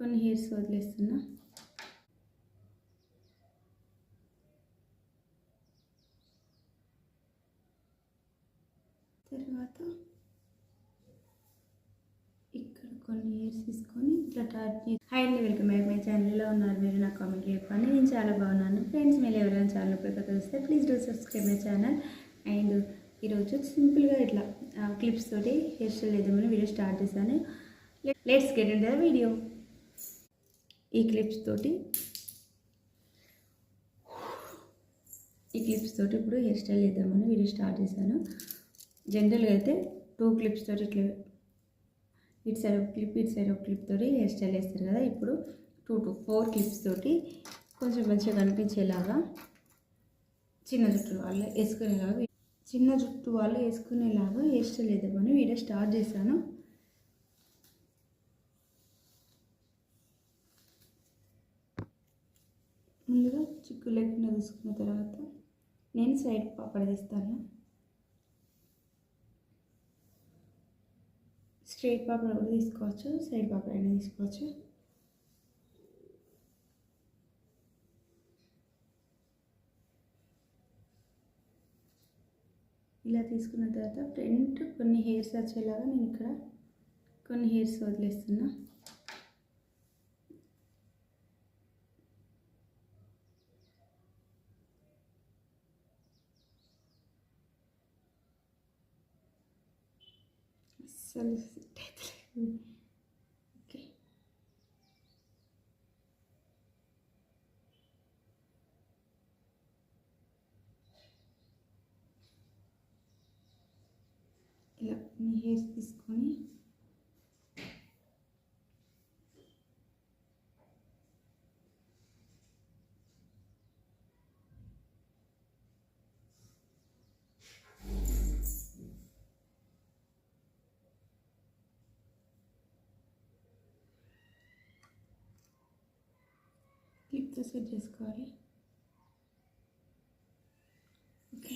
కొన్ని హెయిర్స్ వదిలేస్తున్నా. తర్వాత ఇక్కడ కొన్ని హెయిర్స్ తీసుకొని ఇట్లా టాప్ చేసి హాయ్ అండి, వెల్కమ్ బ్యాక్ మై ఛానల్లో ఉన్నారు మీరు. నా కామెంట్ చెప్పండి. నేను చాలా బాగున్నాను ఫ్రెండ్స్. మీరు ఎవరైనా ఛానల్ కొత్తగా వస్తే please do subscribe my channel. And ఈరోజు సింపుల్గా ఇట్లా క్లిప్స్ తోటి హెయిర్ స్టైల్ చేద్దామని వీడియో స్టార్ట్ చేశాను. Let's get into the video. ఈ క్లిప్స్ తోటి ఇప్పుడు హెయిర్ స్టైల్ చేద్దామని వీడియో స్టార్ట్ చేశాను. జనరల్గా అయితే 2 క్లిప్స్ తోటి ఇట్లా ఇటు సైడ్ ఒక క్లిప్ ఇటు సైడ్ ఒక క్లిప్ తోటి హెయిర్ స్టైల్ వేస్తారు కదా. ఇప్పుడు 2 to 4 క్లిప్స్ తోటి కొంచెం మంచిగా కనిపించేలాగా చిన్న జుట్టు వాళ్ళు వేసుకునేలాగా హెయిర్ స్టైల్ వేద్దామని వీడియో స్టార్ట్ చేశాను. ముందుగా చిక్కు లేకుండా తీసుకున్న తర్వాత నేను సైడ్ పాపడ తీస్తాను. స్ట్రైట్ పాపడ కూడా తీసుకోవచ్చు, సైడ్ పాపడ అయినా తీసుకోవచ్చు. ఇలా తీసుకున్న తర్వాత ఫ్రంట్ కొన్ని హెయిర్స్ వచ్చేలాగా నేను ఇక్కడ కొన్ని హెయిర్స్ వదిలేస్తున్నా. అస్సలు సెట్ అవుతలేదు. ఓకే, ఇలా కొన్ని హెయిర్స్ తీసుకొని క్లిప్తో సెట్ చేసుకోవాలి. ఓకే,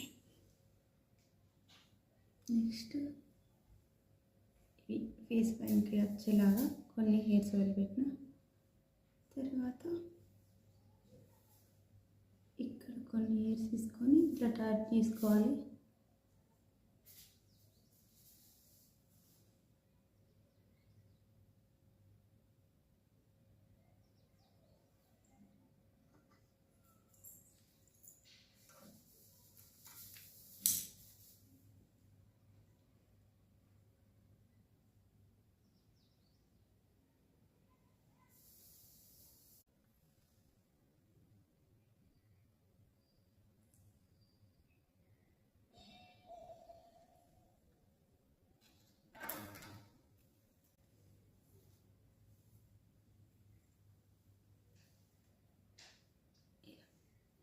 నెక్స్ట్ ఫేస్ పైనకి వచ్చేలాగా కొన్ని హెయిర్స్ వదిలిపెట్టిన తర్వాత ఇక్కడ కొన్ని హెయిర్స్ తీసుకొని ఇట్లా టాప్ చేసుకోవాలి.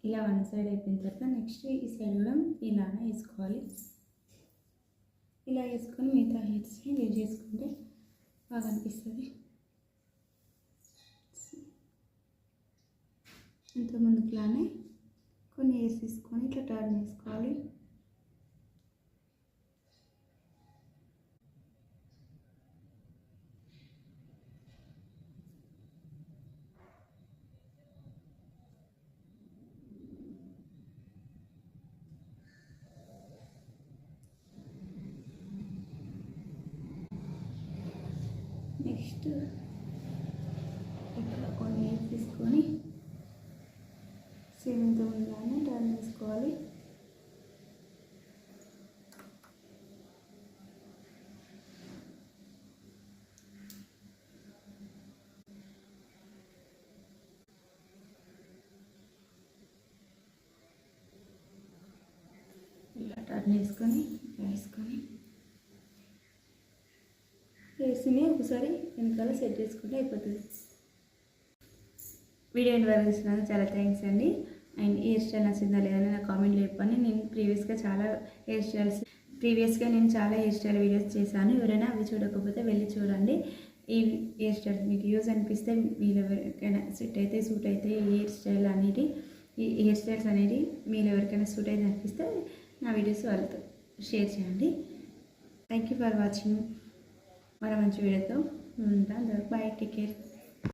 ఇలా వన్ సైడ్ అయిపోయిన తర్వాత నెక్స్ట్ ఈ సైడ్ కూడా ఇలానే వేసుకోవాలి. ఇలా వేసుకొని మిగతా హెయిర్స్ని వేవ్ చేసుకుంటే బాగా అనిపిస్తుంది. ఇంత ముందుకులానే కొన్ని హెయిర్స్ తీసుకొని ఇట్లా టర్న్ చేసుకోవాలి. నెక్స్ట్ ఇక్కడ కొన్ని హెయిర్స్ తీసుకొని సేమ్తో ఉండాలని టర్న్ చేసుకోవాలి. ఇలా టర్న్ వేసుకొని హెయిర్స్ని ఒకసారి వెనకాల సెట్ చేసుకుంటే అయిపోతుంది. వీడియో ఎండ్ వరకు చూసినందుకు చాలా థ్యాంక్స్ అండి. అండ్ హెయిర్ స్టైల్ నచ్చిందా లేదని నా కామెంట్లో చెప్పండి. నేను ప్రీవియస్గా చాలా హెయిర్ స్టైల్ వీడియోస్ చేశాను. ఎవరైనా అవి చూడకపోతే వెళ్ళి చూడండి. ఈ హెయిర్ స్టైల్ మీకు యూజ్ అనిపిస్తే మీరు ఎవరికైనా సూట్ అయితే ఈ హెయిర్ స్టైల్స్ అనేది మీరు ఎవరికైనా సూట్ అయితే అనిపిస్తే నా వీడియోస్ వాళ్ళతో షేర్ చేయండి. Thank you for watching. మరో మంచి వీడియోతో ఉంటాను. Bye, take care.